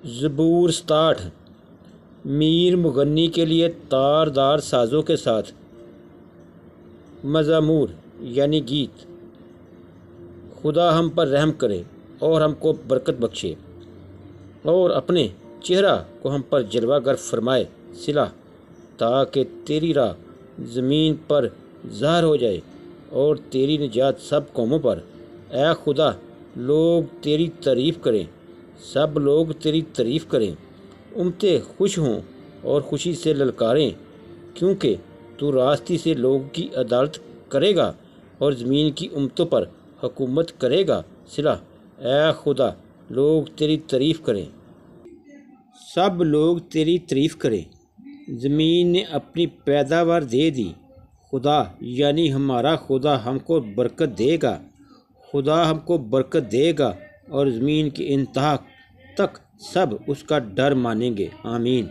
زبور 67 میر مغنی کے لیے تاردار سازوں کے ساتھ مزامور یعنی گیت۔ خدا ہم پر رحم کرے اور ہم کو برکت بخشے اور اپنے چہرہ کو ہم پر جلوہ گر فرمائے صلہ، تاکہ تیری راہ زمین پر ظاہر ہو جائے اور تیری نجات سب قوموں پر۔ اے خدا، لوگ تیری تعریف کریں، سب لوگ تیری تعریف کریں، امتیں خوش ہوں اور خوشی سے للکاریں، کیونکہ تو راستی سے لوگوں کی عدالت کرے گا اور زمین کی امتوں پر حکومت کرے گا صلہ۔ اے خدا، لوگ تیری تعریف کریں، سب لوگ تیری تعریف کریں۔ زمین نے اپنی پیداوار دے دی، خدا یعنی ہمارا خدا ہم کو برکت دے گا۔ خدا ہم کو برکت دے گا اور زمین کی انتہا تک سب اس کا ڈر مانیں گے۔ آمین۔